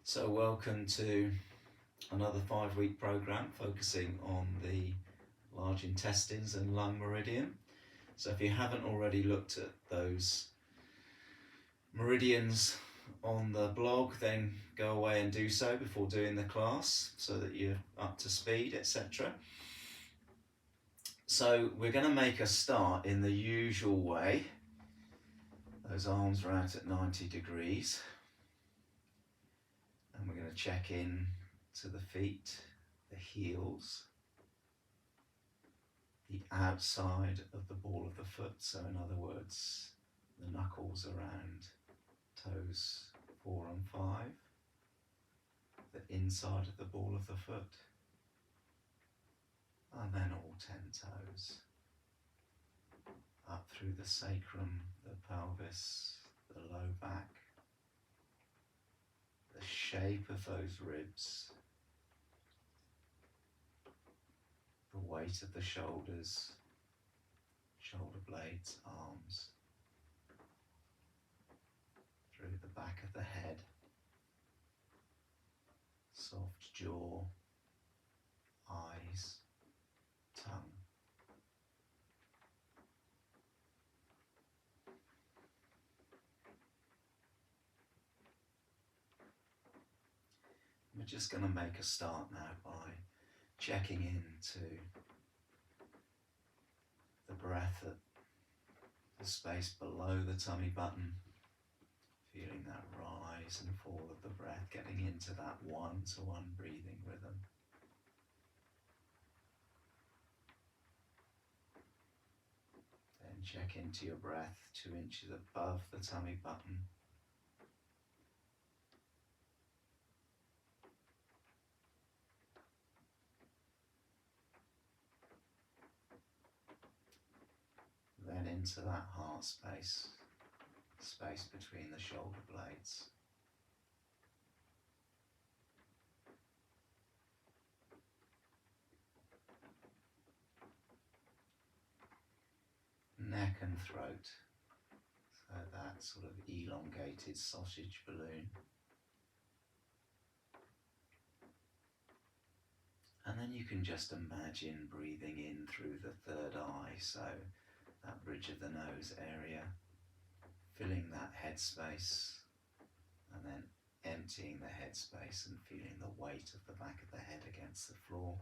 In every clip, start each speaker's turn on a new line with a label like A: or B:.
A: So welcome to another 5-week program focusing on the large intestines and lung meridian. So if you haven't already looked at those meridians on the blog, then go away and do so before doing the class so that you're up to speed, etc. So we're going to make a start in the usual way. Those arms are out at 90 degrees. And we're going to check in to the feet, the heels, the outside of the ball of the foot. So in other words, the knuckles around toes 4 and 5, the inside of the ball of the foot, and then all 10 toes. Up through the sacrum, the pelvis, the low back, the shape of those ribs, the weight of the shoulders, shoulder blades, arms, through the back of the head, soft jaw, eyes, tongue. We're just going to make a start now by checking into the breath at the space below the tummy button, feeling that rise and fall of the breath, getting into that one-to-one breathing rhythm. Then check into your breath 2 inches above the tummy button. Then into that heart space, space between the shoulder blades. Neck and throat, so that sort of elongated sausage balloon. And then you can just imagine breathing in through the third eye, so that bridge of the nose area, filling that head space, and then emptying the head space and feeling the weight of the back of the head against the floor.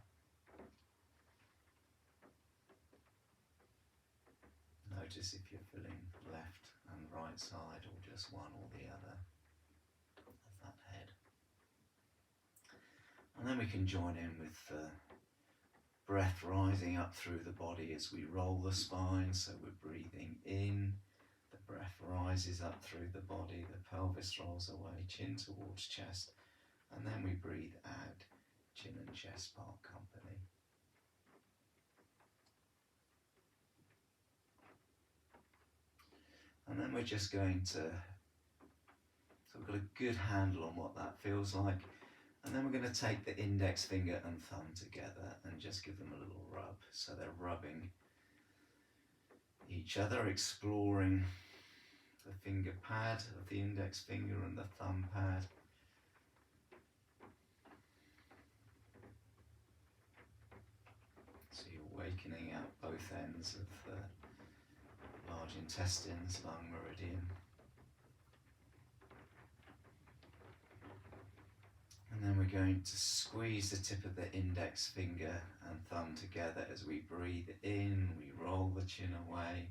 A: Notice if you're feeling left and right side or just one or the other of that head. And then we can join in with the breath rising up through the body as we roll the spine. So we're breathing in, the breath rises up through the body, the pelvis rolls away, chin towards chest, and then we breathe out, chin and chest part company. And then we're just going to, so we've got a good handle on what that feels like. And then we're going to take the index finger and thumb together and just give them a little rub. So they're rubbing each other, exploring the finger pad of the index finger and the thumb pad. So you're wakening out both ends of the large intestines, lung meridian. And then we're going to squeeze the tip of the index finger and thumb together as we breathe in, we roll the chin away.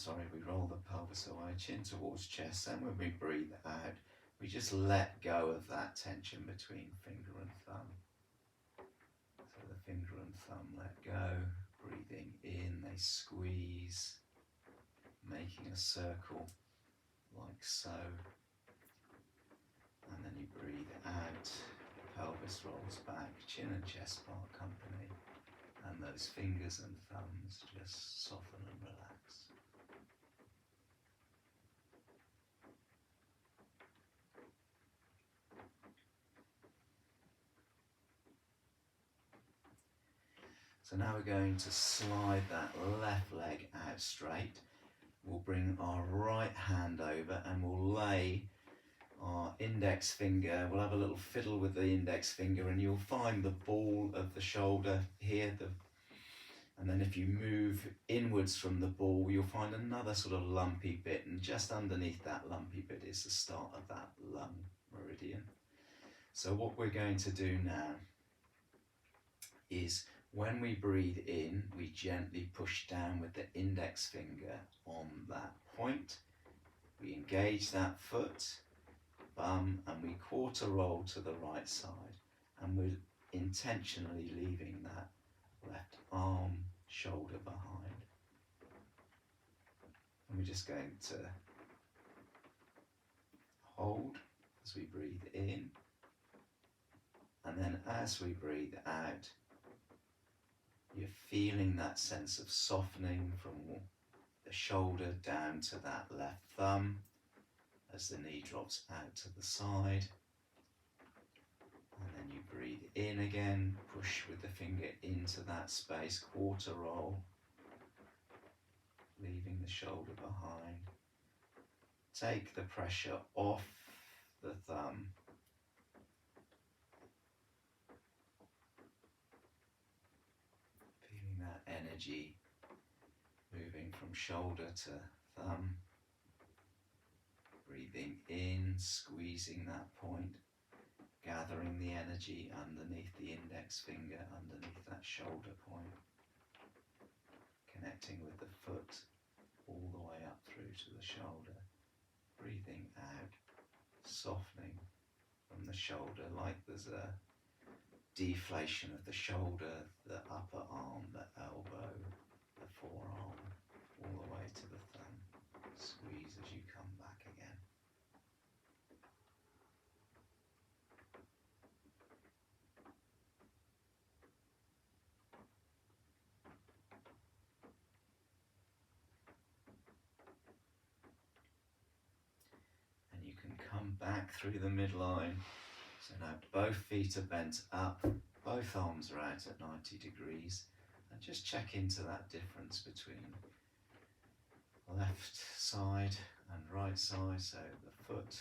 A: We roll the pelvis away, chin towards chest. And when we breathe out, we just let go of that tension between finger and thumb. So the finger and thumb let go, breathing in, they squeeze, making a circle like so. And then you breathe out, pelvis rolls back, chin and chest part company, and those fingers and thumbs just soften and relax. So now we're going to slide that left leg out straight. We'll bring our right hand over and we'll lay our index finger, we'll have a little fiddle with the index finger, and you'll find the ball of the shoulder here, and then if you move inwards from the ball, you'll find another sort of lumpy bit, and just underneath that lumpy bit is the start of that lung meridian. So what we're going to do now is, when we breathe in, we gently push down with the index finger on that point. We engage that foot, bum, and we quarter roll to the right side, and we're intentionally leaving that left arm, shoulder behind. And we're just going to hold as we breathe in, and then as we breathe out, you're feeling that sense of softening from the shoulder down to that left thumb as the knee drops out to the side. And then you breathe in again, push with the finger into that space, quarter roll, leaving the shoulder behind. Take the pressure off the thumb. Feeling that energy moving from shoulder to thumb. Breathing in, squeezing that point, gathering the energy underneath the index finger, underneath that shoulder point, connecting with the foot all the way up through to the shoulder. Breathing out, softening from the shoulder, like there's a deflation of the shoulder, the upper arm, the elbow, the forearm, all the way to the thumb. Squeeze as you come back again. And you can come back through the midline. So now both feet are bent up, both arms are out at 90 degrees, and just check into that difference between left side and right side. So the foot,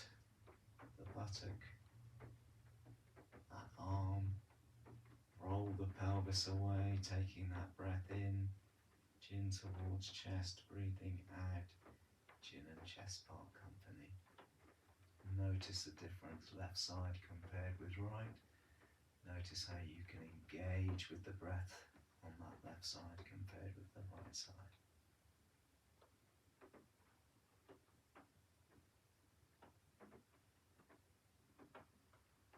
A: the buttock, that arm, roll the pelvis away, taking that breath in, chin towards chest, breathing out, chin and chest part company. Notice the difference, left side compared with right. Notice how you can engage with the breath on that left side compared with the right side.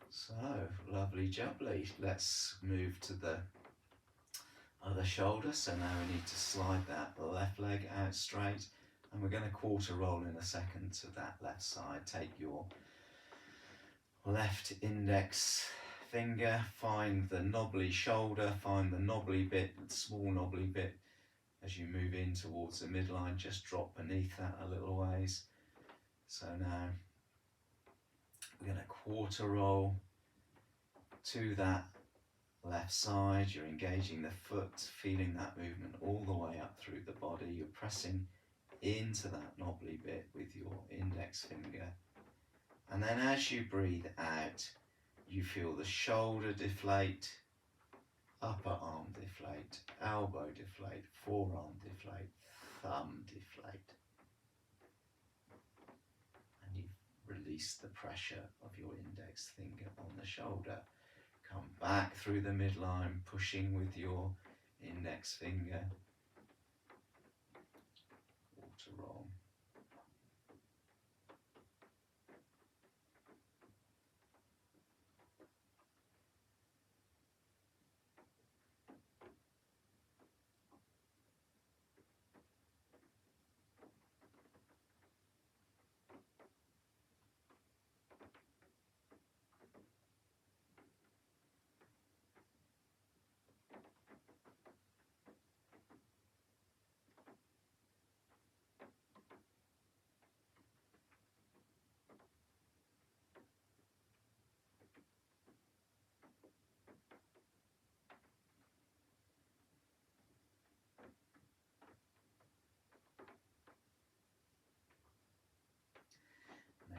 A: So, lovely jubbly. Let's move to the other shoulder. So now we need to slide that left leg out straight, and we're going to quarter roll in a second to that left side. Take your left index finger, find the knobbly shoulder, find the knobbly bit, the small knobbly bit. As you move in towards the midline, just drop beneath that a little ways. So now we're going to quarter roll to that left side. You're engaging the foot, feeling that movement all the way up through the body. You're pressing into that knobbly bit with your index finger. And then as you breathe out, you feel the shoulder deflate, upper arm deflate, elbow deflate, forearm deflate, thumb deflate. And you release the pressure of your index finger on the shoulder. Come back through the midline, pushing with your index finger. Quarter roll.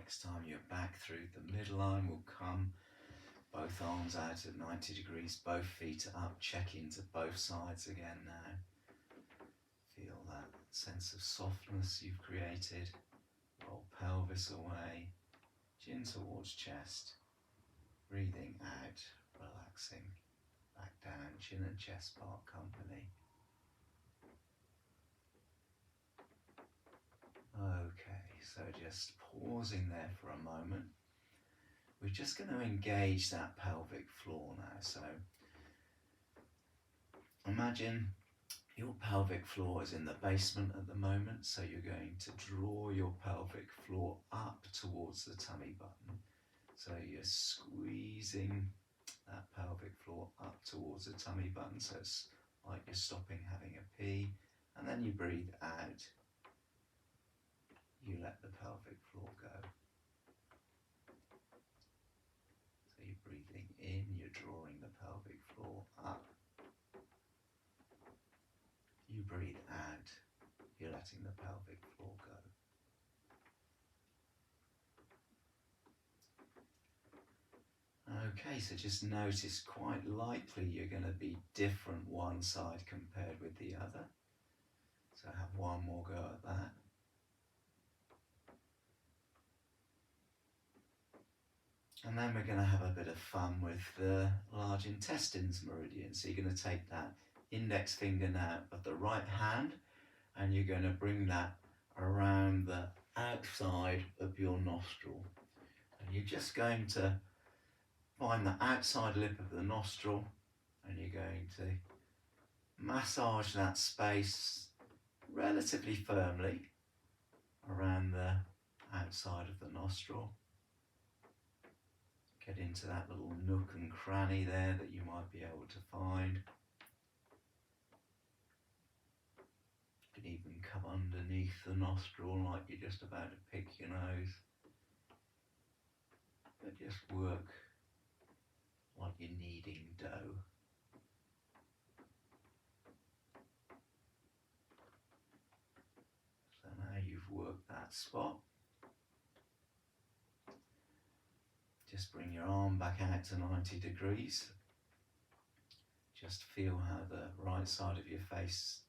A: Next time you're back through the midline, we'll come both arms out at 90 degrees, both feet up, check into both sides again now. Feel that sense of softness you've created. Roll pelvis away, chin towards chest, breathing out, relaxing, back down, chin and chest part company. Okay, so just pausing there for a moment. We're just going to engage that pelvic floor now. So imagine your pelvic floor is in the basement at the moment, so you're going to draw your pelvic floor up towards the tummy button. So you're squeezing that pelvic floor up towards the tummy button, so it's like you're stopping having a pee, and then you breathe out. You let the pelvic floor go. So you're breathing in, you're drawing the pelvic floor up. You breathe out, you're letting the pelvic floor go. Okay, so just notice quite likely you're going to be different one side compared with the other. So have one more go at that. And then we're going to have a bit of fun with the large intestines meridian. So you're going to take that index finger now of the right hand and you're going to bring that around the outside of your nostril. And you're just going to find the outside lip of the nostril and you're going to massage that space relatively firmly around the outside of the nostril. Get into that little nook and cranny there that you might be able to find. You can even come underneath the nostril like you're just about to pick your nose. But just work like you're kneading dough. So now you've worked that spot. Just bring your arm back out to 90 degrees. Just feel how the right side of your face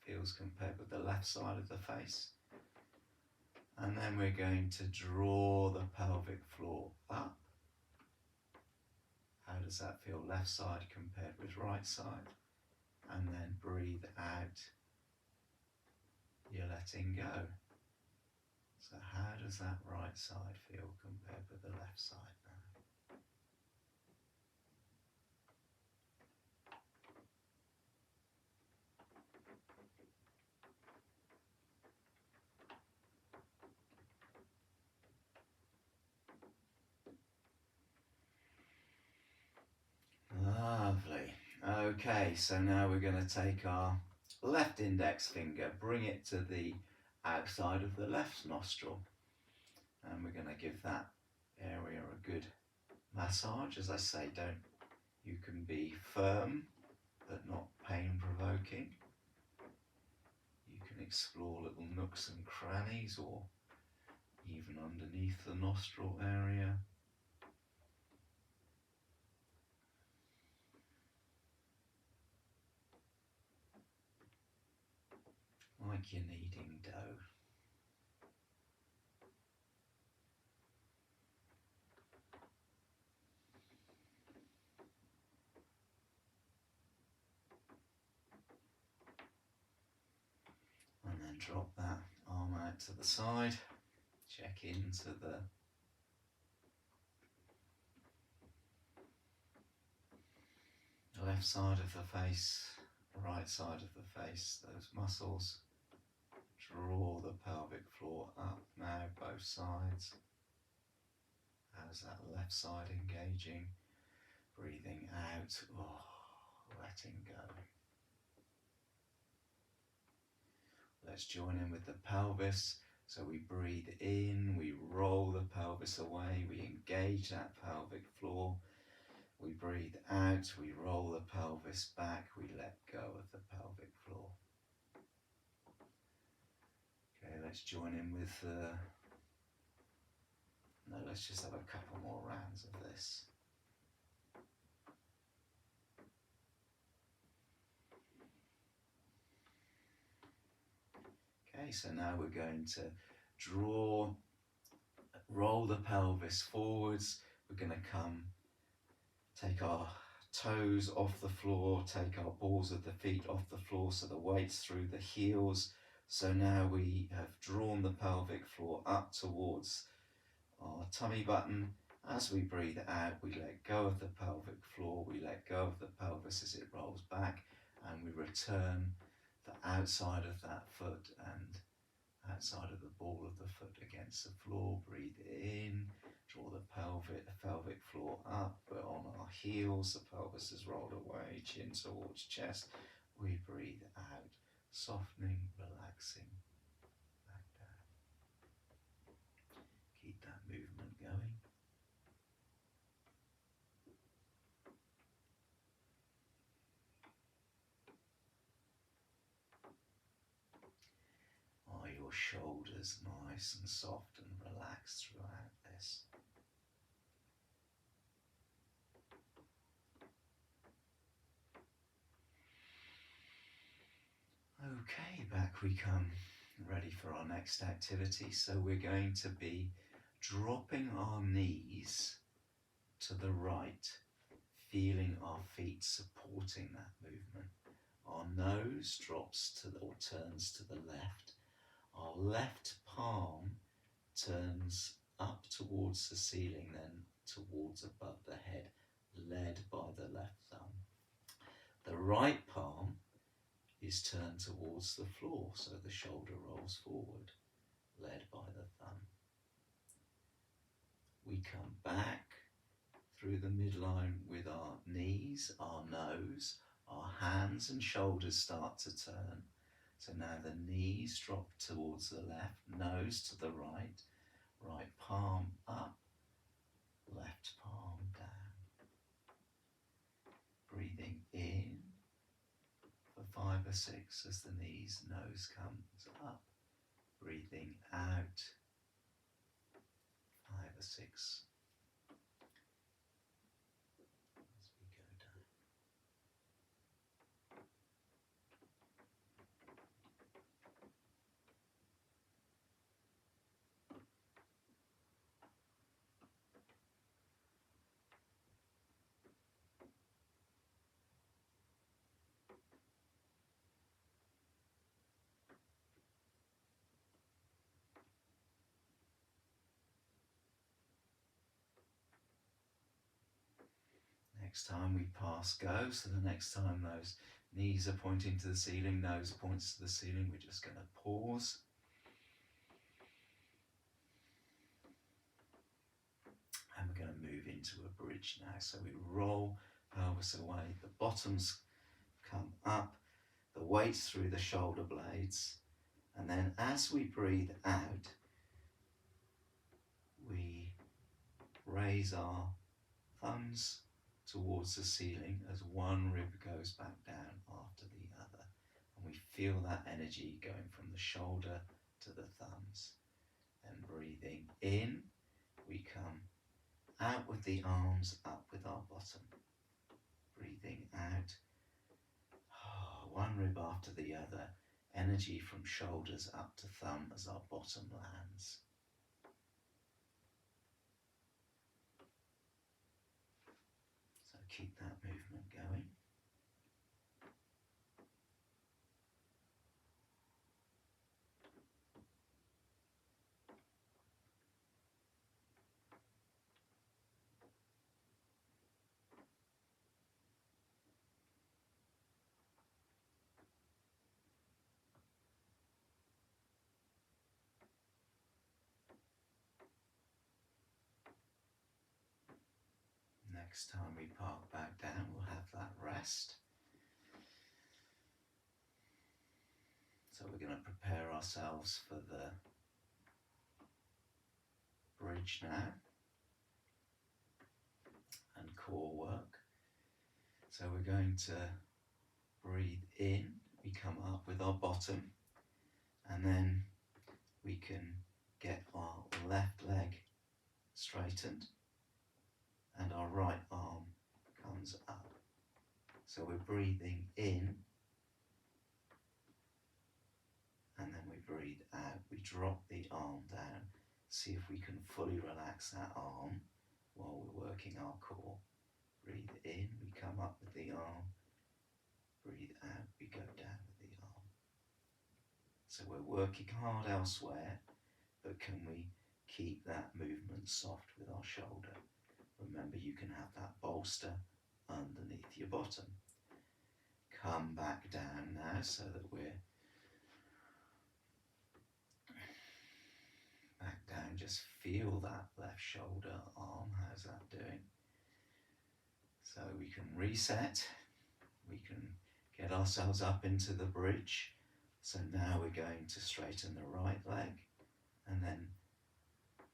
A: feels compared with the left side of the face. And then we're going to draw the pelvic floor up. How does that feel left side compared with right side? And then breathe out. You're letting go. So how does that right side feel compared with the left side now? Lovely. Okay, so now we're going to take our left index finger, bring it to the outside of the left nostril, and we're going to give that area a good massage. As I say, you can be firm but not pain provoking. You can explore little nooks and crannies or even underneath the nostril area. Like you're kneading dough. And then drop that arm out to the side. Check into the left side of the face, right side of the face, those muscles. Draw the pelvic floor up now, both sides. How's that left side engaging? Breathing out, letting go. Let's join in with the pelvis. So we breathe in, we roll the pelvis away, we engage that pelvic floor. We breathe out, we roll the pelvis back, we let go of the pelvic floor. Okay, let's join in with the No, let's just have a couple more rounds of this. Okay, so now we're going to roll the pelvis forwards. We're going to take our toes off the floor, take our balls of the feet off the floor so the weight's through the heels. So now we have drawn the pelvic floor up towards our tummy button. As we breathe out, we let go of the pelvic floor, we let go of the pelvis as it rolls back, and we return the outside of that foot and outside of the ball of the foot against the floor. Breathe in, draw the pelvic floor up. We're on our heels, the pelvis is rolled away, chin towards chest. We breathe out, softening, relaxing, back down. Keep that movement going. Are your shoulders nice and soft and relaxed throughout this? Okay, back we come, ready for our next activity. So we're going to be dropping our knees to the right, feeling our feet supporting that movement. Our nose drops or turns to the left. Our left palm turns up towards the ceiling, then towards above the head, led by the left thumb. The right palm is turned towards the floor, so the shoulder rolls forward, led by the thumb. We come back through the midline with our knees, our nose, our hands and shoulders start to turn. So now the knees drop towards the left, nose to the right, right palm up, left palm down. Breathing in for 5 or 6 as the knees, nose comes up. Breathing out, 5 or 6 as we go down. Next time we pass go, so the next time those knees are pointing to the ceiling, nose points to the ceiling, we're just going to pause. And we're going to move into a bridge now. So we roll pelvis away, the bottoms come up, the weight's through the shoulder blades, and then as we breathe out, we raise our thumbs towards the ceiling as one rib goes back down after the other. And we feel that energy going from the shoulder to the thumbs. Then breathing in, we come out with the arms, up with our bottom. Breathing out, one rib after the other, energy from shoulders up to thumb as our bottom lands. So keep that movement going. Next time we park back down, we'll have that rest. So we're going to prepare ourselves for the bridge now and core work. So we're going to breathe in, we come up with our bottom, and then we can get our left leg straightened, and our right arm comes up. So we're breathing in, and then we breathe out. We drop the arm down. See if we can fully relax that arm while we're working our core. Breathe in, we come up with the arm. Breathe out, we go down with the arm. So we're working hard elsewhere, but can we keep that movement soft with our shoulder? Remember, you can have that bolster underneath your bottom. Come back down now so that we're back down. Just feel that left shoulder, arm. How's that doing? So we can reset. We can get ourselves up into the bridge. So now we're going to straighten the right leg and then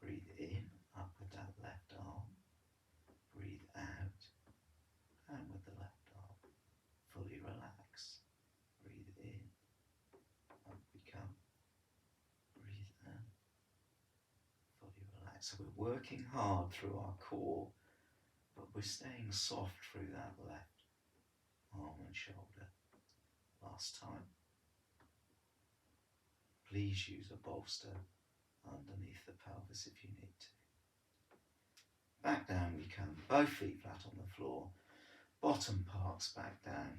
A: breathe in, up with that left arm. Breathe out, and with the left arm. Fully relax. Breathe in, up we come. Breathe out, fully relax. So we're working hard through our core, but we're staying soft through that left arm and shoulder. Last time. Please use a bolster underneath the pelvis if you need to. Back down we come, both feet flat on the floor, bottom parks back down.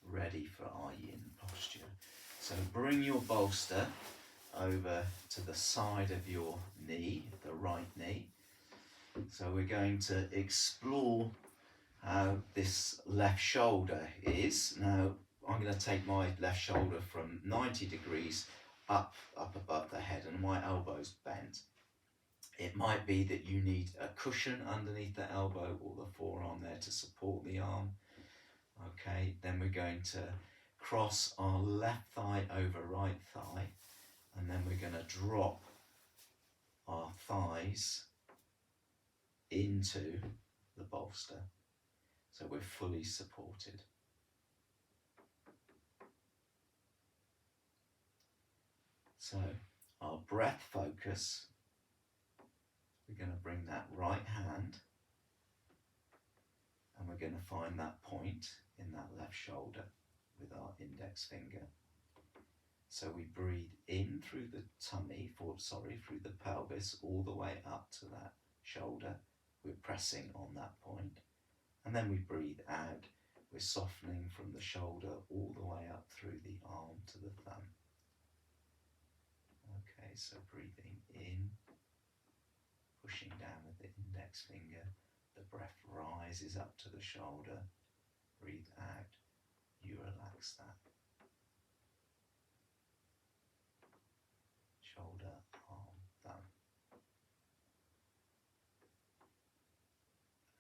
A: Ready for our yin posture. So bring your bolster over to the side of your knee, the right knee. So we're going to explore how this left shoulder is. Now I'm going to take my left shoulder from 90 degrees up above the head and my elbow's bent. It might be that you need a cushion underneath the elbow or the forearm there to support the arm. Okay, then we're going to cross our left thigh over right thigh, and then we're going to drop our thighs into the bolster. So we're fully supported. So our breath focus, we're going to bring that right hand and we're going to find that point in that left shoulder with our index finger. So we breathe in through the tummy, through the pelvis all the way up to that shoulder. We're pressing on that point. And then we breathe out. We're softening from the shoulder all the way up through the arm to the thumb. Okay, so breathing in, pushing down with the index finger. The breath rises up to the shoulder. Breathe out. You relax that. Shoulder, arm, thumb.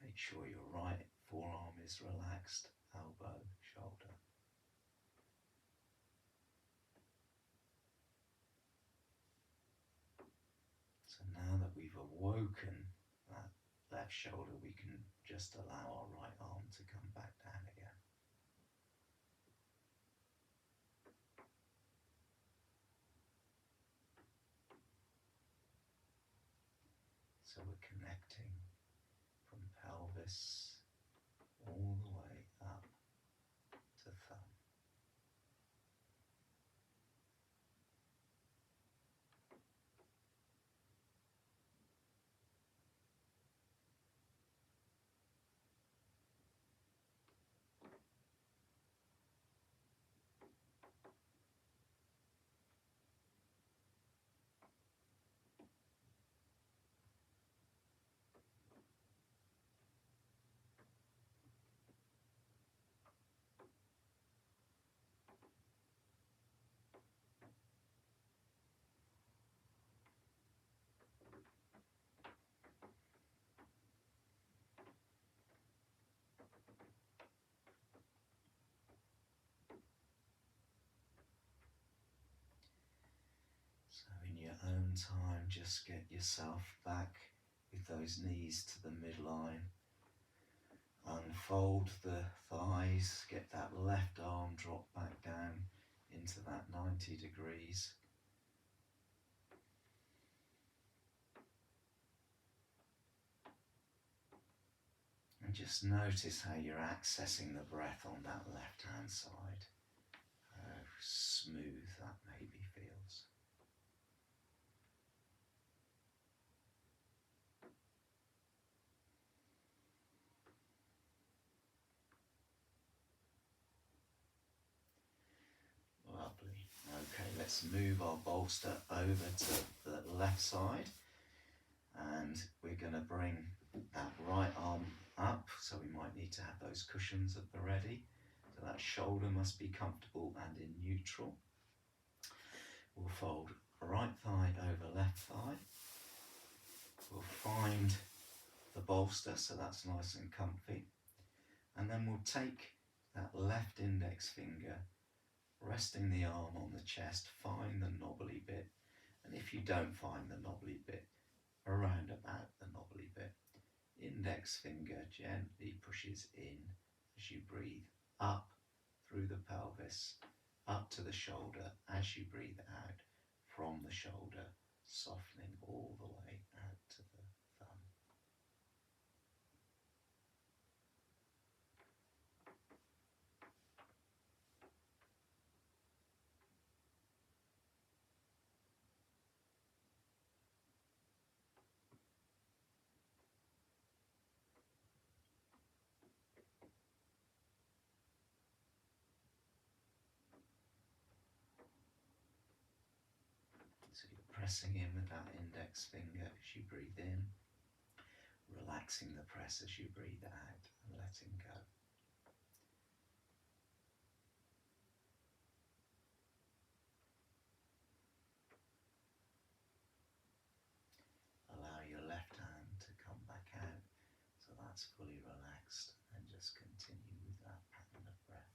A: Make sure your right forearm is relaxed, elbow, shoulder. So now that we've awoken that left shoulder, we can just allow our right arm to come back down again. So we're connecting from pelvis all the way up to thumb. So in your own time, just get yourself back with those knees to the midline. Unfold the thighs, get that left arm drop back down into that 90 degrees. And just notice how you're accessing the breath on that left-hand side. How smooth that maybe feels. Lovely. Okay, let's move our bolster over to the left side. And we're going to bring that right arm up, so we might need to have those cushions at the ready. So that shoulder must be comfortable and in neutral. We'll fold right thigh over left thigh. We'll find the bolster, so that's nice and comfy. And then we'll take that left index finger, resting the arm on the chest, find the knobbly bit. And if you don't find the knobbly bit, around about the knobbly bit, index finger gently pushes in as you breathe up through the pelvis, up to the shoulder as you breathe out from the shoulder, softening all the way out to the thumb. So you're pressing in with that index finger as you breathe in, relaxing the press as you breathe out and letting go. Allow your left hand to come back out, so that's fully relaxed, and just continue with that pattern of breath.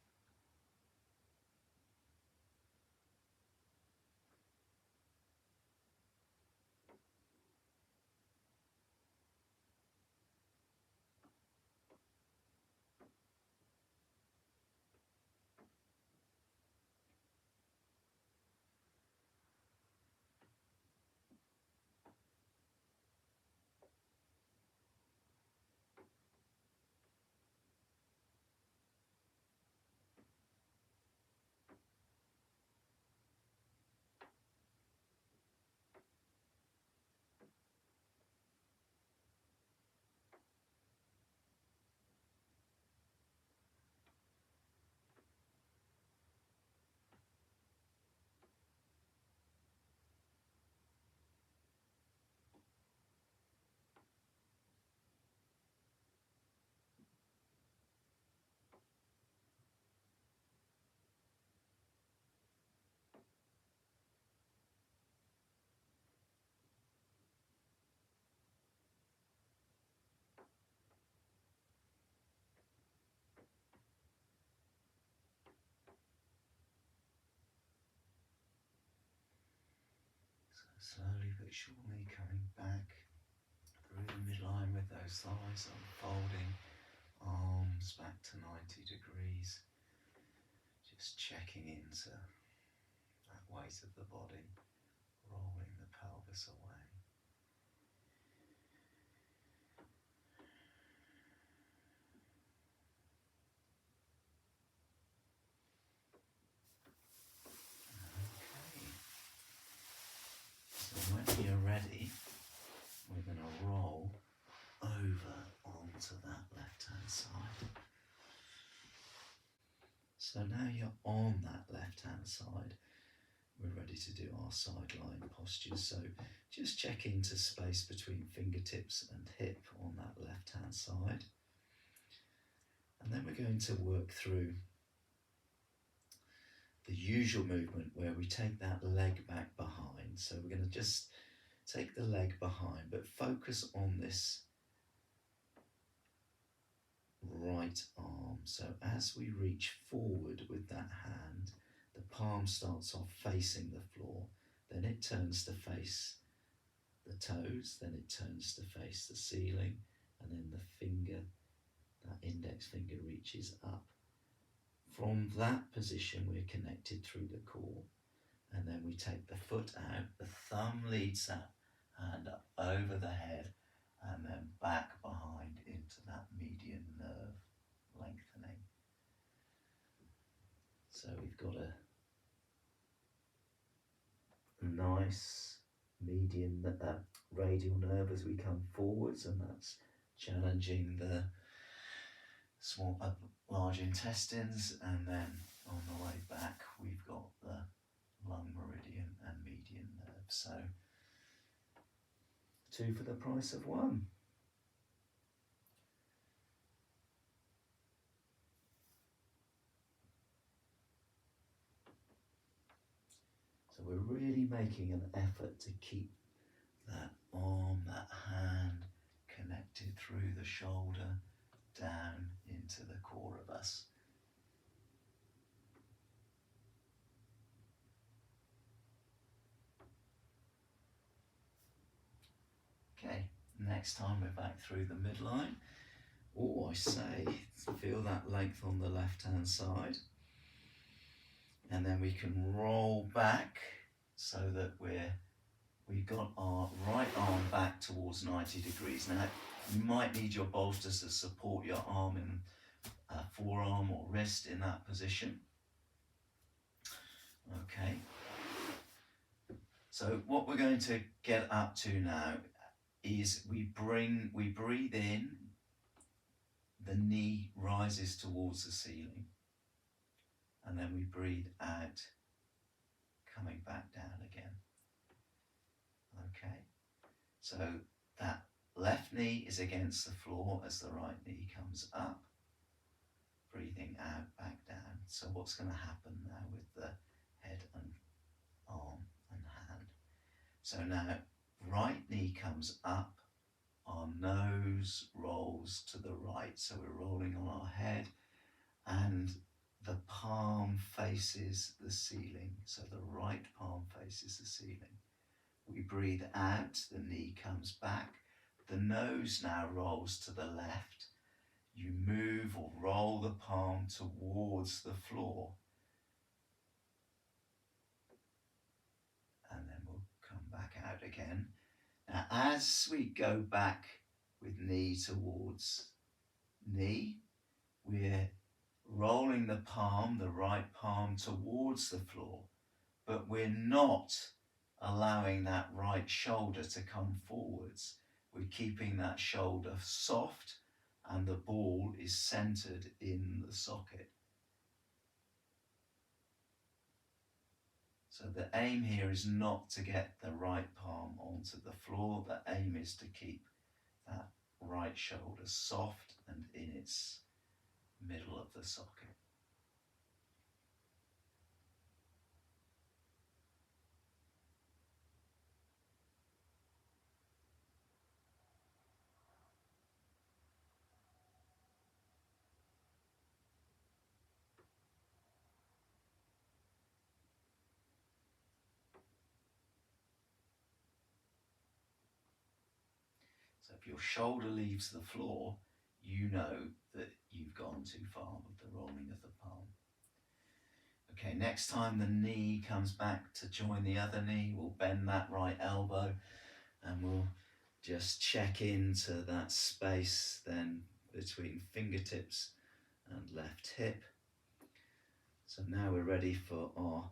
A: Slowly but surely coming back through the midline with those thighs, unfolding, arms back to 90 degrees. Just checking into that weight of the body, rolling the pelvis away. When you're ready, we're going to roll over onto that left-hand side. So now you're on that left-hand side, we're ready to do our sideline postures. So just check into space between fingertips and hip on that left-hand side. And then we're going to work through the usual movement where we take that leg back behind. So we're going to just take the leg behind, but focus on this right arm. So as we reach forward with that hand, the palm starts off facing the floor, then it turns to face the toes, then it turns to face the ceiling, and then the finger, that index finger, reaches up From that position, we're connected through the core, and then we take the foot out, the thumb leads that hand up over the head, and then back behind into that median nerve lengthening. So we've got a nice median radial nerve as we come forwards, and that's challenging the small large intestines, and then on the way back we've got the lung meridian and median nerve. So 2 for the price of 1. So we're really making an effort to keep that arm, that hand connected through the shoulder down into the core of us. Okay, next time we're back through the midline. Oh, I say, feel that length on the left hand side. And then we can roll back so that we've got our right arm back towards 90 degrees. Now, you might need your bolsters to support your arm in forearm or wrist in that position. Okay. So what we're going to get up to now is we breathe in, the knee rises towards the ceiling, and then we breathe out, coming back down again. Okay, so that left knee is against the floor as the right knee comes up, breathing out, back down. So what's going to happen now with the head and arm and hand? So now right knee comes up, our nose rolls to the right, so we're rolling on our head, and the palm faces the ceiling, so the right palm faces the ceiling. We breathe out, the knee comes back, the nose now rolls to the left. You move or roll the palm towards the floor, and then we'll come back out again. Now, as we go back with knee towards knee, we're rolling the palm, the right palm, towards the floor, but we're not allowing that right shoulder to come forwards. We're keeping that shoulder soft, and the ball is centered in the socket. So the aim here is not to get the right palm onto the floor. The aim is to keep that right shoulder soft and in its middle of the socket. So if your shoulder leaves the floor, you know that you've gone too far with the rolling of the palm. Okay, next time the knee comes back to join the other knee, we'll bend that right elbow and we'll just check into that space then between fingertips and left hip. So now we're ready for our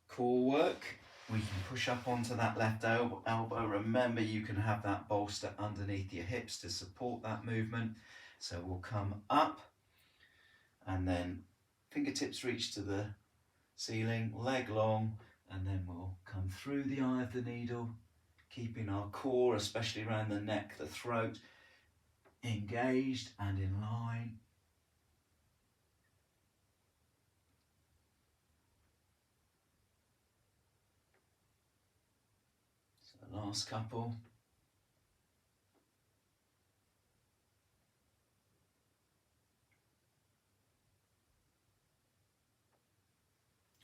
A: core work. We can push up onto that left elbow. Remember, you can have that bolster underneath your hips to support that movement. So we'll come up and then fingertips reach to the ceiling, leg long, and then we'll come through the eye of the needle, keeping our core, especially around the neck, the throat, engaged and in line. So the last couple.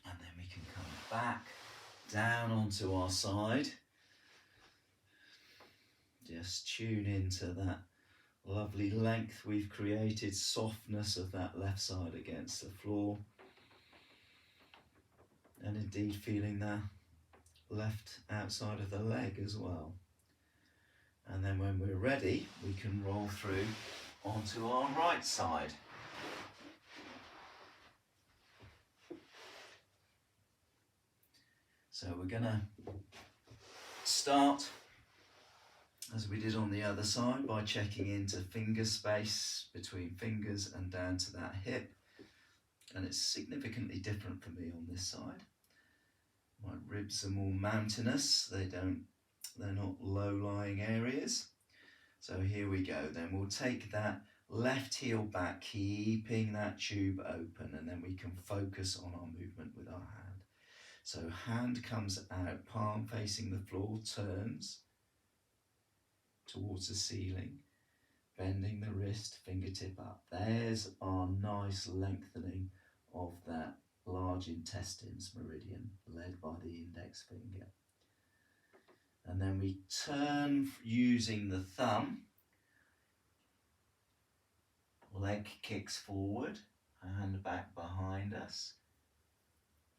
A: And then we can come back down onto our side. Just tune into that Lovely length we've created, softness of that left side against the floor. And indeed feeling the left outside of the leg as well. And then when we're ready, we can roll through onto our right side. So we're going to start, as we did on the other side, by checking into finger space between fingers and down to that hip. And it's significantly different for me on this side. My ribs are more mountainous, they're not low-lying areas. So here we go, then we'll take that left heel back, keeping that tube open, and then we can focus on our movement with our hand. So hand comes out, palm facing the floor, turns towards the ceiling, bending the wrist, fingertip up. There's our nice lengthening of that large intestines meridian led by the index finger. And then we turn using the thumb, leg kicks forward, hand back behind us,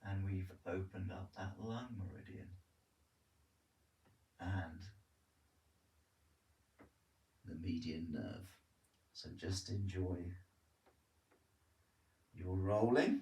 A: and we've opened up that lung meridian and the median nerve. So just enjoy your rolling.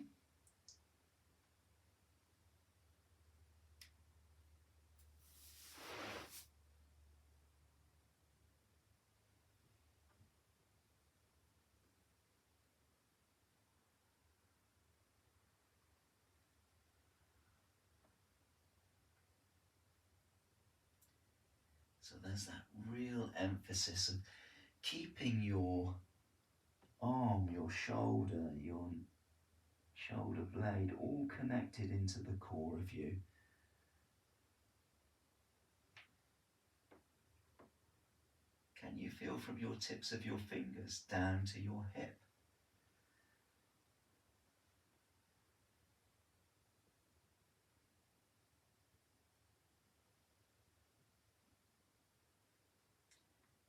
A: So there's that real emphasis of keeping your arm, your shoulder blade all connected into the core of you. Can you feel from your tips of your fingers down to your hip?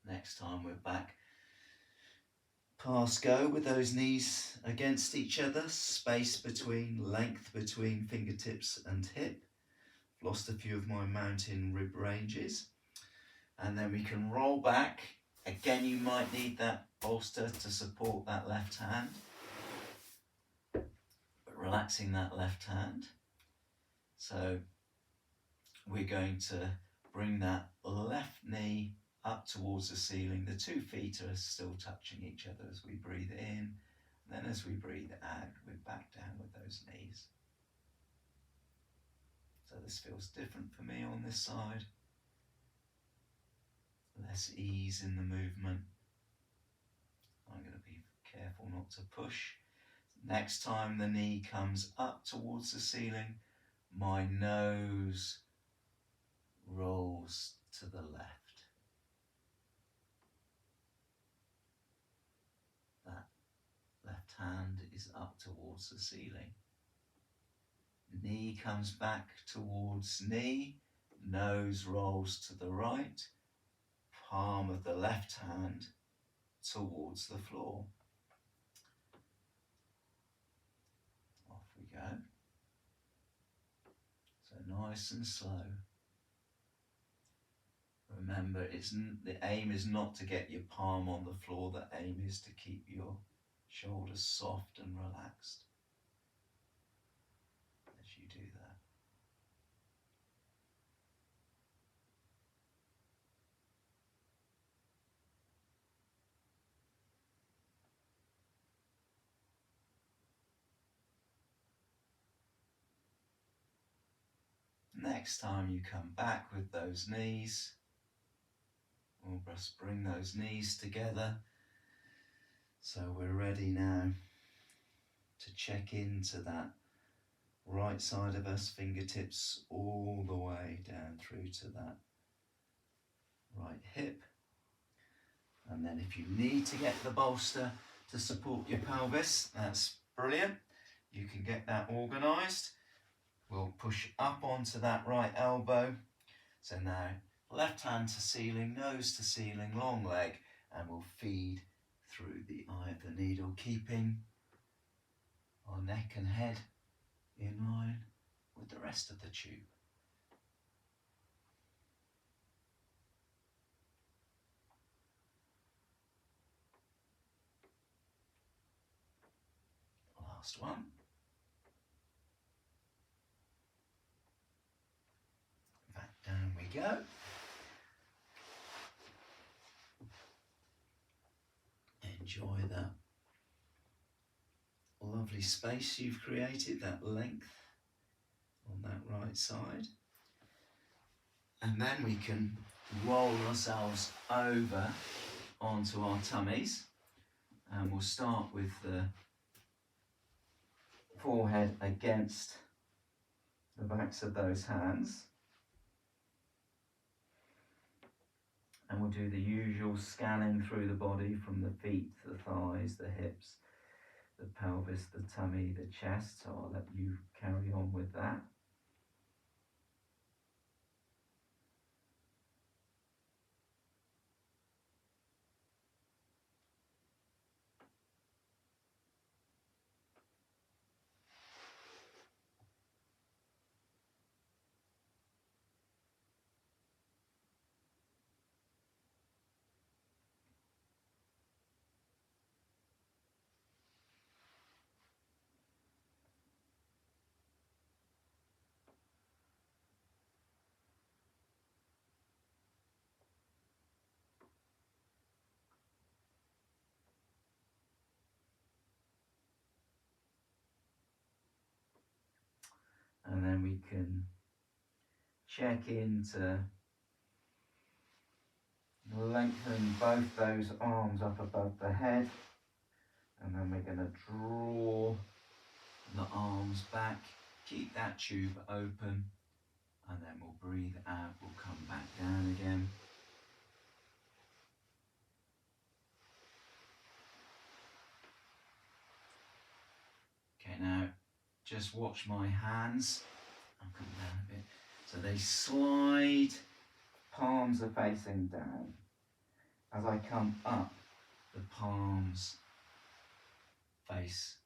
A: Next time we're back past go with those knees against each other, space between, length between fingertips and hip. Lost a few of my mountain rib ranges. And then we can roll back. Again, you might need that bolster to support that left hand. But relaxing that left hand. So we're going to bring that left knee up towards the ceiling. The 2 feet are still touching each other as we breathe in. Then as we breathe out, we're back down with those knees. So this feels different for me on this side. Less ease in the movement. I'm going to be careful not to push. Next time the knee comes up towards the ceiling, my nose rolls to the left. That left hand is up towards the ceiling. Knee comes back towards knee, nose rolls to the right, palm of the left hand towards the floor. Off we go. So nice and slow. Remember, the aim is not to get your palm on the floor, the aim is to keep your shoulders soft and relaxed as you do that. Next time you come back with those knees, we'll just bring those knees together. So we're ready now to check into that right side of us, fingertips all the way down through to that right hip. And then if you need to get the bolster to support your pelvis, that's brilliant. You can get that organised. We'll push up onto that right elbow. So now left hand to ceiling, nose to ceiling, long leg, and we'll feed through the eye of the needle, keeping our neck and head in line with the rest of the tube. Last one. Back down we go. Enjoy that lovely space you've created, that length on that right side. And then we can roll ourselves over onto our tummies, and we'll start with the forehead against the backs of those hands. And we'll do the usual scanning through the body from the feet, the thighs, the hips, the pelvis, the tummy, the chest. So I'll let you carry on with that. And then we can check into lengthening both those arms up above the head. And then we're going to draw the arms back, keep that tube open, and then we'll breathe out, we'll come back down again. Okay, now just watch my hands. I'll come down a bit. So they slide, palms are facing down. As I come up, the palms face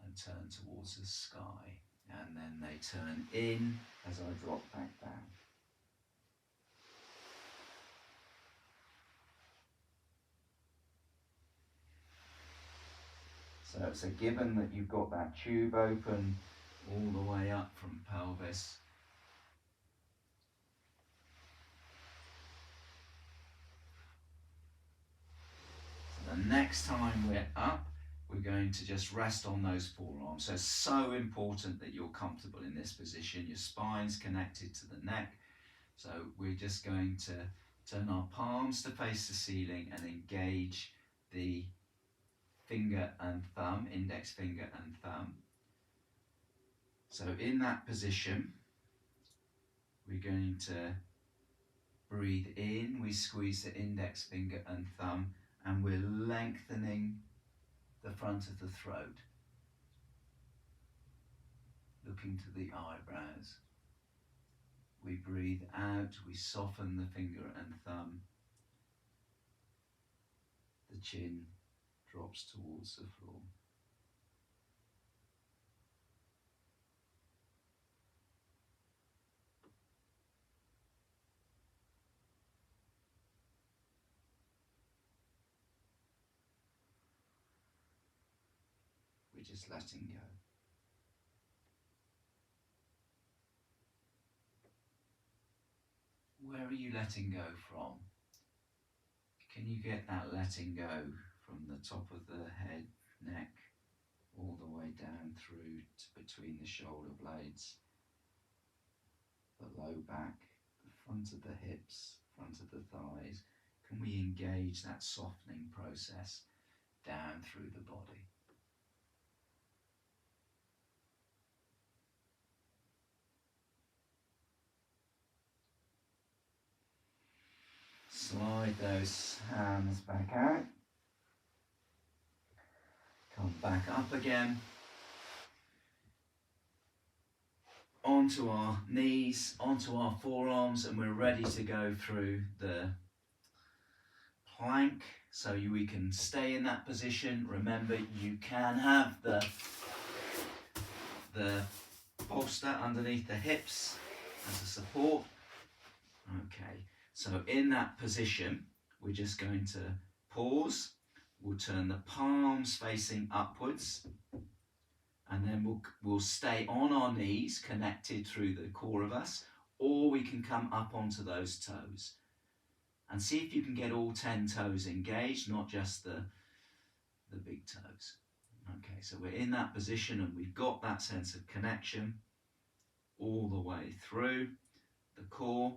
A: and turn towards the sky. And then they turn in as I drop back down. So it's a given that you've got that tube open all the way up from pelvis. So the next time we're up, we're going to just rest on those forearms. So it's so important that you're comfortable in this position. Your spine's connected to the neck. So we're just going to turn our palms to face the ceiling and engage the finger and thumb, index finger and thumb. So in that position, we're going to breathe in, we squeeze the index finger and thumb, and we're lengthening the front of the throat, looking to the eyebrows. We breathe out, we soften the finger and thumb. The chin drops towards the floor. We're just letting go. Where are you letting go from? Can you get that letting go from the top of the head, neck, all the way down through to between the shoulder blades, the low back, the front of the hips, front of the thighs? Can we engage that softening process down through the body? Slide those hands back out. Come back up again. Onto our knees, onto our forearms, and we're ready to go through the plank So we can stay in that position. Remember, you can have the bolster underneath the hips as a support. Okay, so in that position, we're just going to pause. We'll turn the palms facing upwards, and then we'll stay on our knees, connected through the core of us, or we can come up onto those toes. And see if you can get all 10 toes engaged, not just the big toes. Okay, so we're in that position and we've got that sense of connection all the way through the core.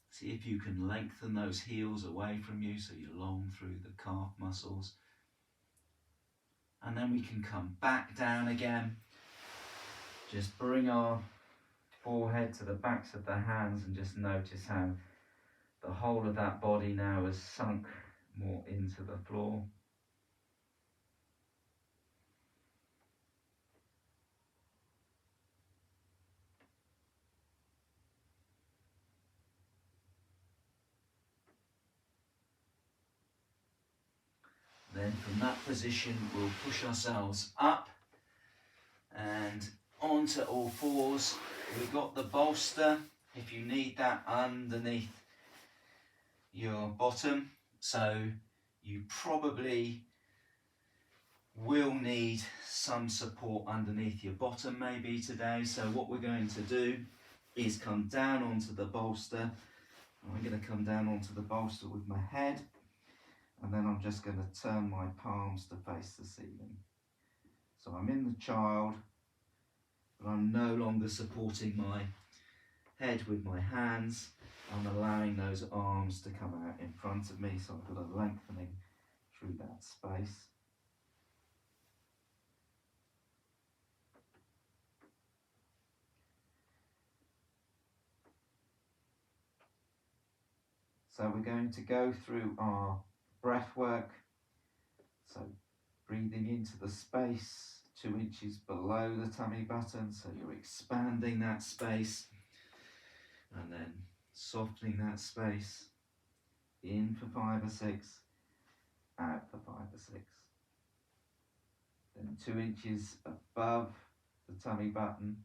A: See if you can lengthen those heels away from you so you're long through the calf muscles. And then we can come back down again. Just bring our forehead to the backs of the hands and just notice how the whole of that body now has sunk more into the floor. Then from that position we'll push ourselves up and onto all fours. We've got the bolster, if you need that, underneath your bottom. So you probably will need some support underneath your bottom maybe today. So what we're going to do is come down onto the bolster. I'm going to come down onto the bolster with my head, and then I'm just going to turn my palms to face the ceiling. So I'm in the child, but I'm no longer supporting my head with my hands. I'm allowing those arms to come out in front of me, so I've got a lengthening through that space. So we're going to go through our breath work. So breathing into the space 2 inches below the tummy button, so you're expanding that space, and then softening that space, in for 5 or 6, out for 5 or 6. Then 2 inches above the tummy button,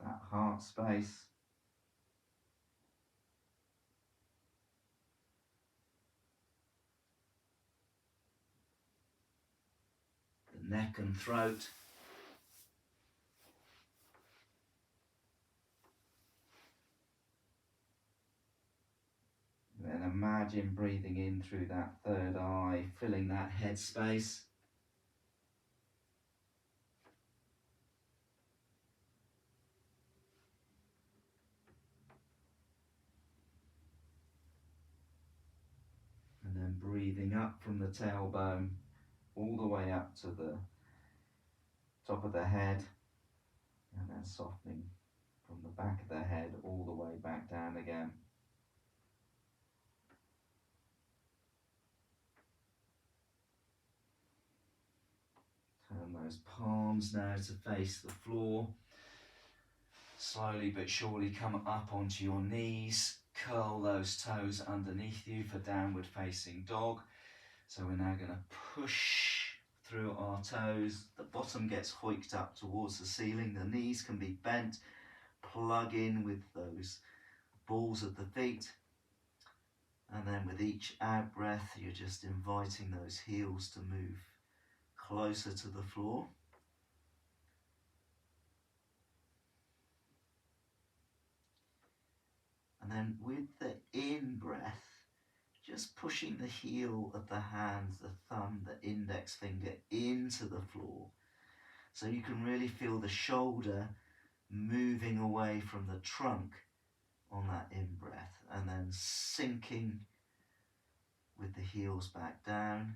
A: that heart space, the neck and throat, and then imagine breathing in through that third eye, filling that head space. And then breathing up from the tailbone all the way up to the top of the head, and then softening from the back of the head all the way back down again. Turn those palms now to face the floor. Slowly but surely come up onto your knees. Curl those toes underneath you for downward facing dog. So we're now going to push through our toes. The bottom gets hoiked up towards the ceiling. The knees can be bent. Plug in with those balls of the feet. And then with each out breath, you're just inviting those heels to move closer to the floor. And then with the in breath, just pushing the heel of the hand, the thumb, the index finger into the floor. So you can really feel the shoulder moving away from the trunk on that in breath, and then sinking with the heels back down,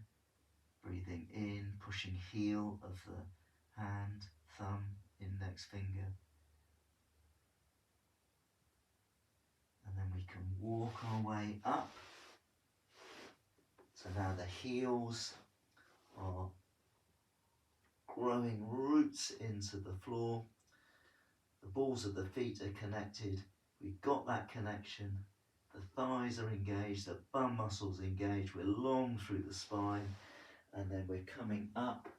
A: breathing in, pushing heel of the hand, thumb, index finger
B: And then we can walk our way up. So now the heels are growing roots into the floor. The balls of the feet are connected. We've got that connection. The thighs are engaged, the bum muscles engaged. We're long through the spine. And then we're coming up.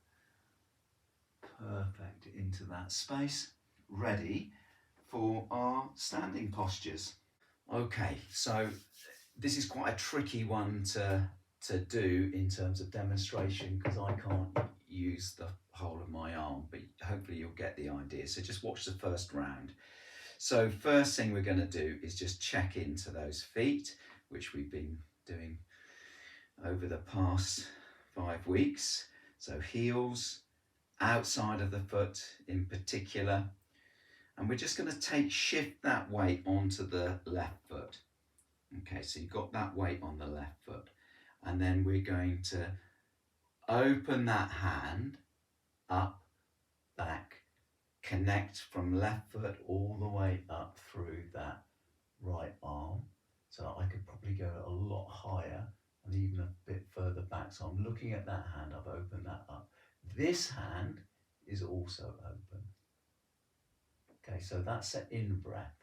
B: Perfect, into that space. Ready for our standing postures. Okay, so this is quite a tricky one to do in terms of demonstration because I can't use the whole of my arm, but hopefully you'll get the idea. So just watch the first round. So first thing we're going to do is just check into those feet, which we've been doing over the past 5 weeks. So heels, outside of the foot in particular. And we're just going to shift that weight onto the left foot. Okay, so you've got that weight on the left foot. And then we're going to open that hand up, back, connect from left foot all the way up through that right arm. So I could probably go a lot higher and even a bit further back. So I'm looking at that hand, I've opened that up. This hand is also open. Okay, so that's an in-breath.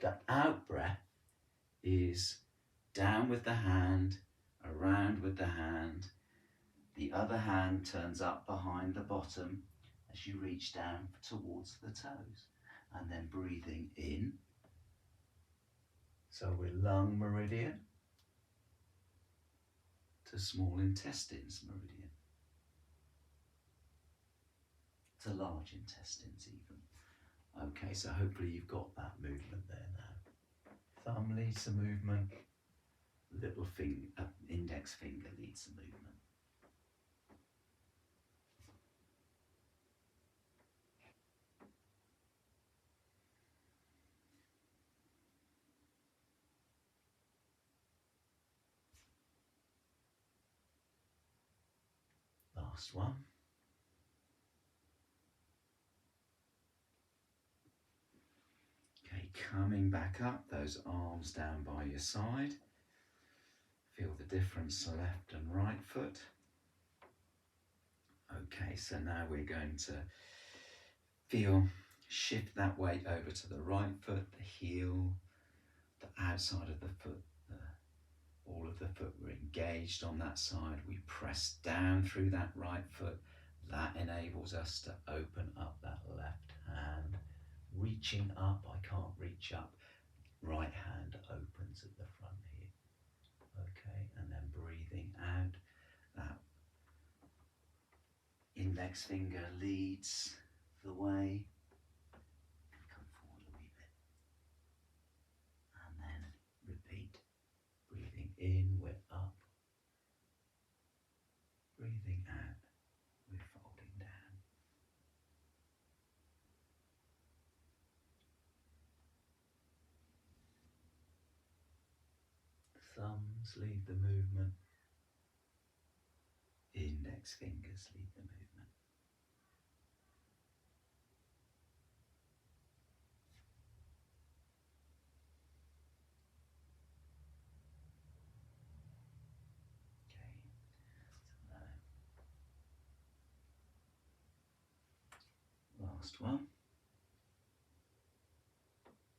B: The out-breath is down with the hand, around with the hand. The other hand turns up behind the bottom as you reach down towards the toes. And then breathing in. So we're lung meridian to small intestines meridian. To large intestines even. Okay, so hopefully you've got that movement there now. Thumb leads the movement. Little finger, index finger leads the movement. Last one. Okay, coming back up, those arms down by your side. Feel the difference, left and right foot. Okay, so now we're going to shift that weight over to the right foot, the heel, the outside of the foot, all of the foot were engaged on that side. We press down through that right foot. That enables us to open up that left hand. Reaching up, I can't reach up. Right hand opens at the front here. Okay, and then breathing out. That index finger leads the way. Come forward a wee bit. And then repeat. Breathing in, we're up. Breathing out, we're folding down. Thumbs lead the movement. Index fingers lead the movement. Last one.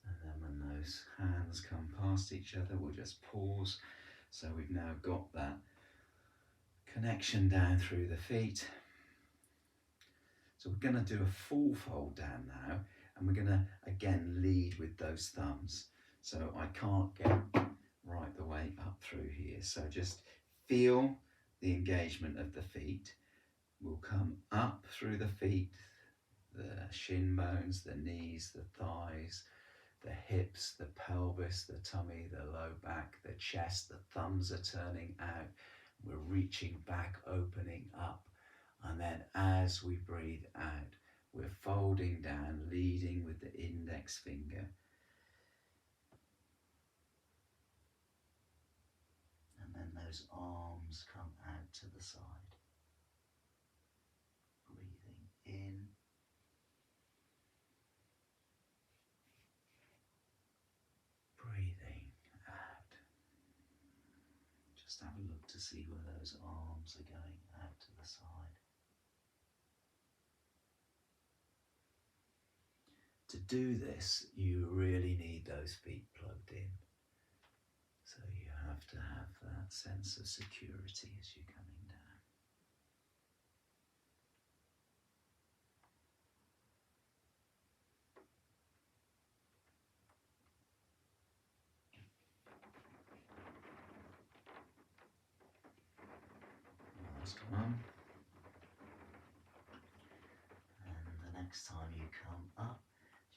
B: And then when those hands come past each other, we'll just pause. So we've now got that connection down through the feet. So we're going to do a full fold down now, and we're going to again lead with those thumbs. So I can't get right the way up through here. So just feel the engagement of the feet. We'll come up through the feet, the shin bones, the knees, the thighs, the hips, the pelvis, the tummy, the low back, the chest. The thumbs are turning out. We're reaching back, opening up. And then as we breathe out, we're folding down, leading with the index finger. And then those arms come out to the side. Breathing in. Breathing have a look to see where those arms are going out to the side. To do this, you really need those feet plugged in. So you have to have that sense of security as you're coming down. Last one. And the next time you come up,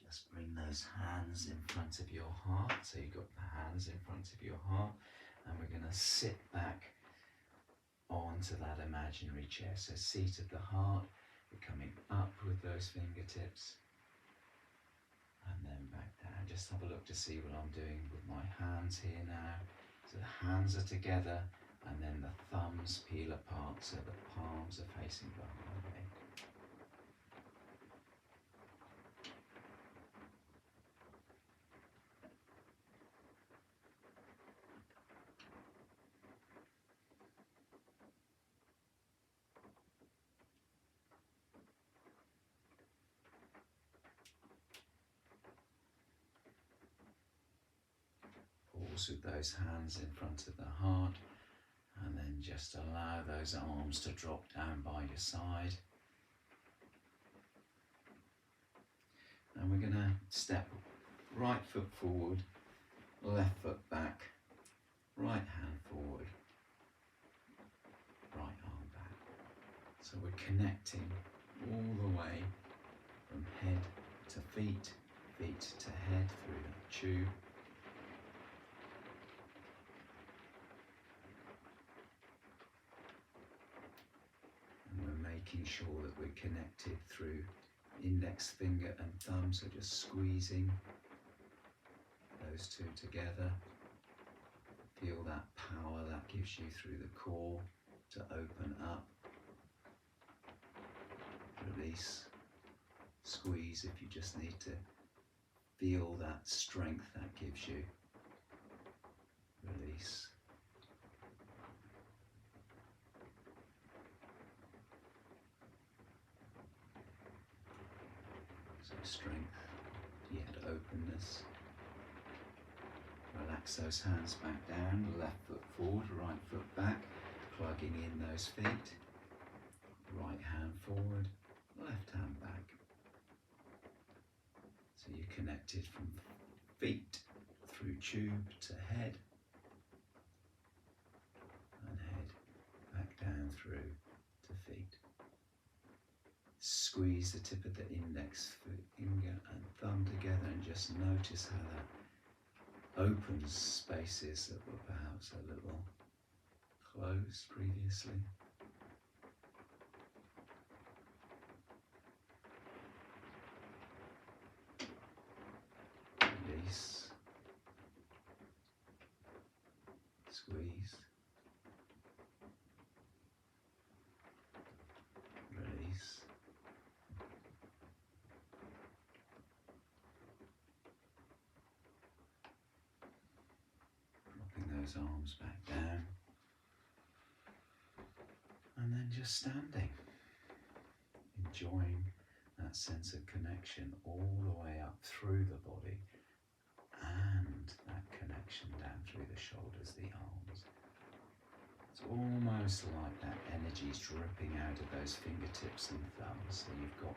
B: just bring those hands in front of your heart. So you've got the hands in front of your heart, and we're going to sit back onto that imaginary chair. So seat of the heart, we're coming up with those fingertips, and then back down. Just have a look to see what I'm doing with my hands here now. So the hands are together, and then the thumbs peel apart so the palms are facing behind me. Pause with those hands in front of the heart, and then just allow those arms to drop down by your side. And we're going to step right foot forward, left foot back, right hand forward, right arm back. So we're connecting all the way from head to feet, feet to head through that tube. Making sure that we're connected through index finger and thumb, so just squeezing those two together. Feel that power that gives you through the core to open up, release, squeeze if you just need to feel that strength that gives you, release. So strength, yet openness. Relax those hands back down, left foot forward, right foot back, plugging in those feet. Right hand forward, left hand back. So you're connected from feet through tube to head, and head back down through to feet. Squeeze the tip of the index finger and thumb together, and just notice how that opens spaces that were perhaps a little closed previously. Release, squeeze, release. Dropping those arms back down, and then just standing, enjoying that sense of connection all the way up through the body, and that connection down through the shoulders, the arms. It's almost like that energy's dripping out of those fingertips and thumbs, so you've got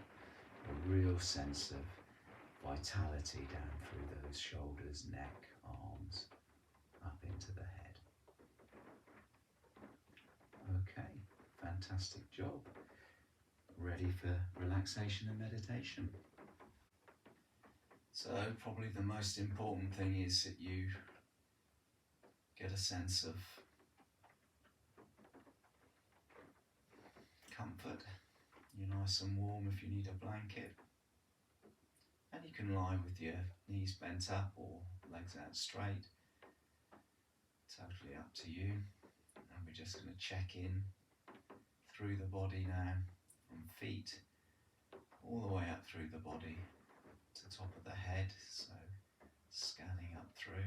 B: a real sense of vitality down through those shoulders, neck, arms, up into the head. Okay, fantastic job. Ready for relaxation and meditation. So probably the most important thing is that you get a sense of comfort. You're nice and warm if you need a blanket. And you can lie with your knees bent up or legs out straight. Totally up to you. And we're just going to check in through the body now, from feet all the way up through the body to top of the head, so scanning up through.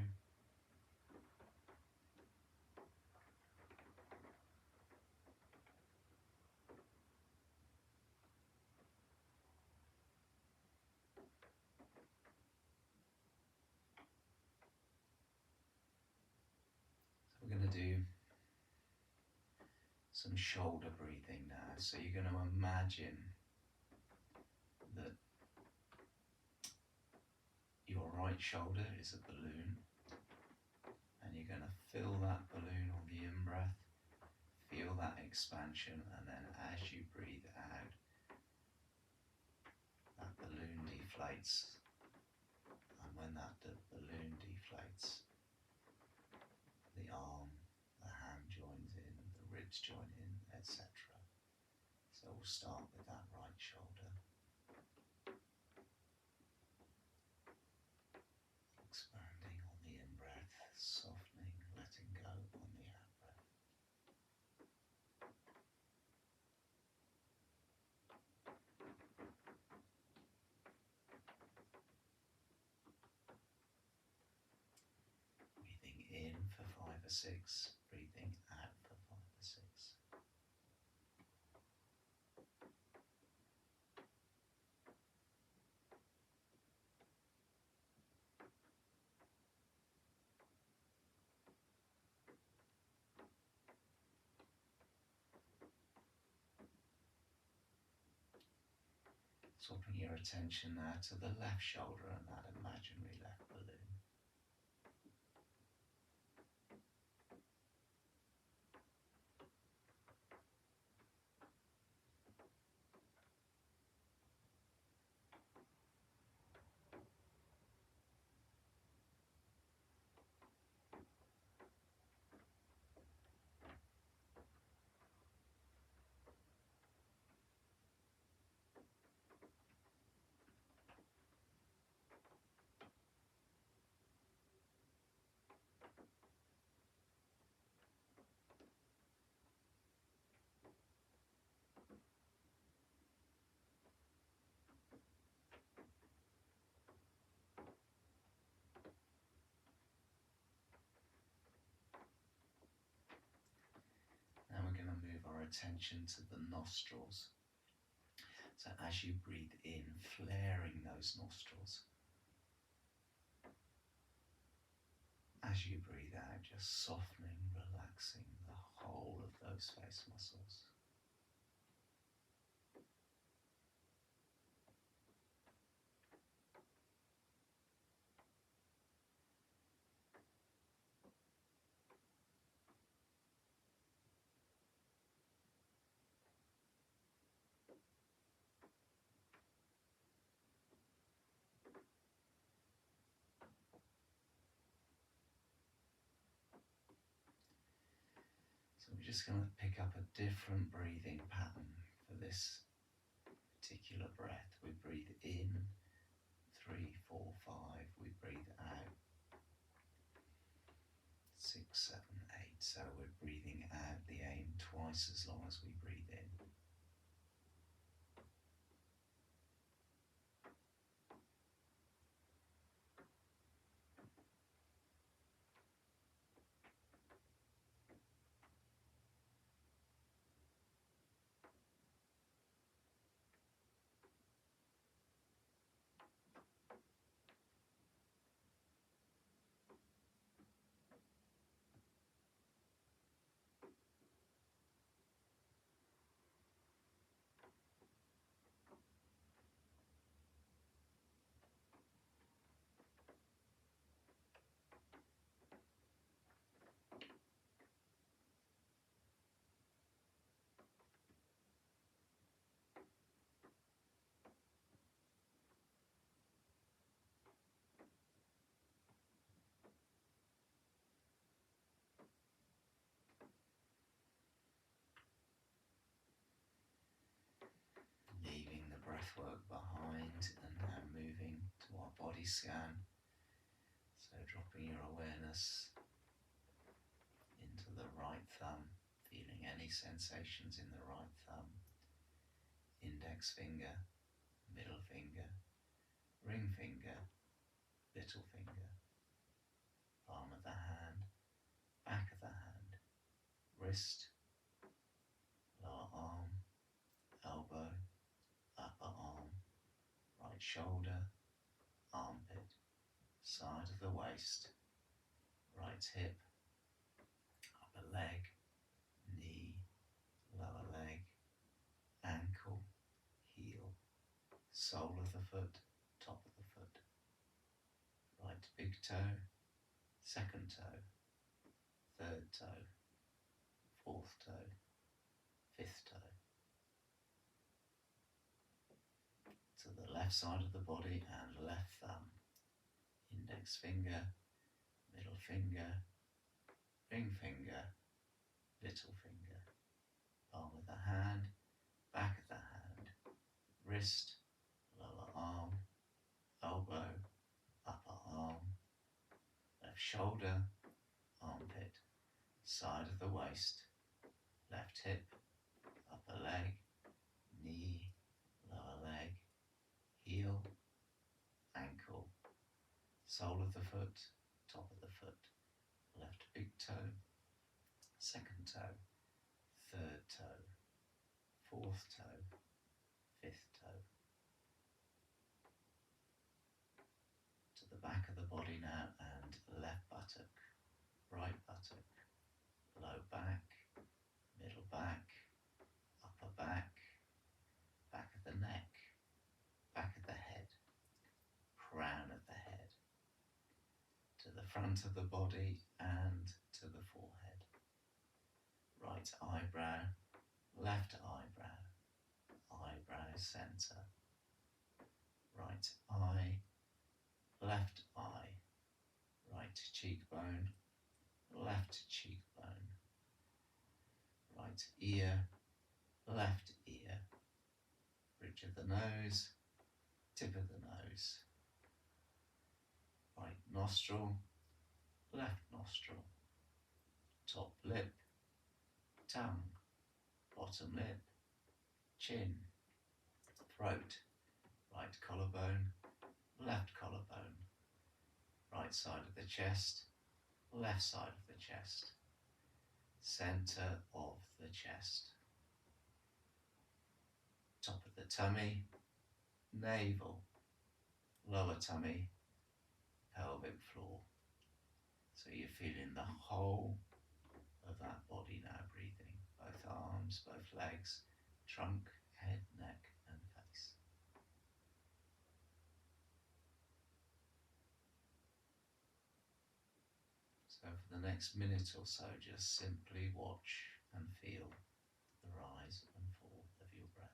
A: some shoulder breathing now. So you're going to imagine that your right shoulder is a balloon, and you're going to fill that balloon on the in-breath, feel that expansion, and then as you breathe out, that balloon deflates. And when that balloon deflates, the arm, the hand joins in, the ribs join in, etc. So we'll start with that right shoulder. Expanding on the in-breath, softening, letting go on the out-breath. Breathing in for 5 or 6, breathing out for 5 or 6. Swapping your attention now to the left shoulder and that imaginary left balloon. Now we're going to move our attention to the nostrils. So as you breathe in, flaring those nostrils. As you breathe out, just softening, relaxing the whole of those face muscles. So we're just going to pick up a different breathing pattern for this particular breath. We breathe in 3, 4, 5. We breathe out 6, 7, 8. So we're breathing out the aim twice as long as we breathe in. Leaving the breathwork behind and now moving to our body scan. So dropping your awareness into the right thumb, feeling any sensations in the right thumb, index finger, middle finger, ring finger, little finger, palm of the hand, back of the hand, wrist, lower arm, elbow, upper arm, right shoulder, armpit, side of the waist, right hip, upper leg, knee, sole of the foot, top of the foot. Right big toe, second toe, third toe, fourth toe, fifth toe. To the left side of the body and left thumb, index finger, middle finger, ring finger, little finger, palm of the hand, back of the hand, wrist, lower arm, elbow, upper arm, left shoulder, armpit, side of the waist, left hip, upper leg, knee, lower leg, heel, ankle, sole of the foot, top of the foot, left big toe, second toe, third toe, fourth toe, fifth toe. To the back of the body now and left buttock, right buttock, low back, middle back, upper back, back of the neck, back of the head, crown of the head, to the front of the body and to the forehead. Right eyebrow, left eyebrow, eyebrow centre, right eye, left eye, right cheekbone, left cheekbone, right ear, left ear, bridge of the nose, tip of the nose, right nostril, left nostril, top lip, tongue, bottom lip, chin, throat, right collarbone, left collarbone, right side of the chest, left side of the chest, centre of the chest, top of the tummy, navel, lower tummy, pelvic floor. So you're feeling the whole of that body now, breathing, both arms, both legs, trunk, head, neck and face. So for the next minute or so, just simply watch and feel the rise and fall of your breath.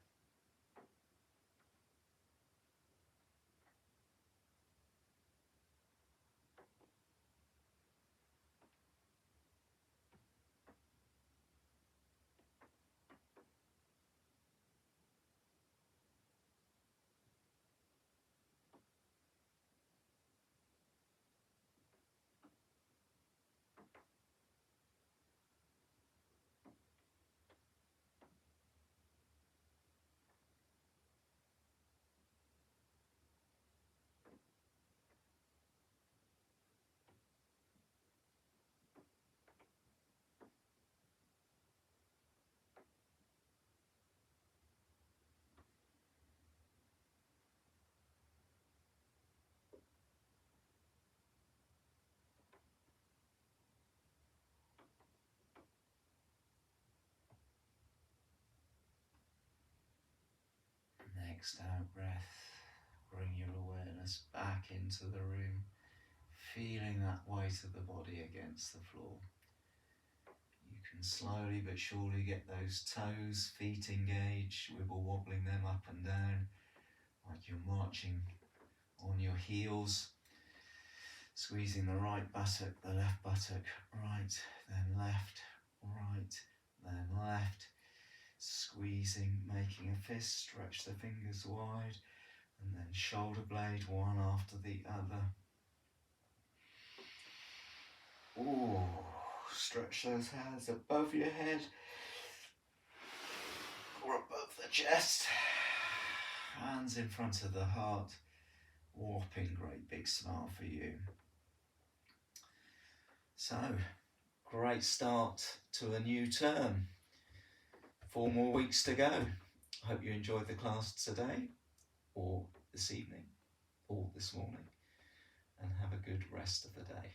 A: Next out breath, bring your awareness back into the room, feeling that weight of the body against the floor. You can slowly but surely get those toes, feet engaged, wibble wobbling them up and down like you're marching on your heels, squeezing the right buttock, the left buttock, right, then left, right, then left, squeezing, making a fist, stretch the fingers wide, and then shoulder blade one after the other. Oh, stretch those hands above your head or above the chest, hands in front of the heart, whopping great big smile for you. So, great start to a new term. 4 more weeks to go. I hope you enjoyed the class today, or this evening, or this morning, and have a good rest of the day.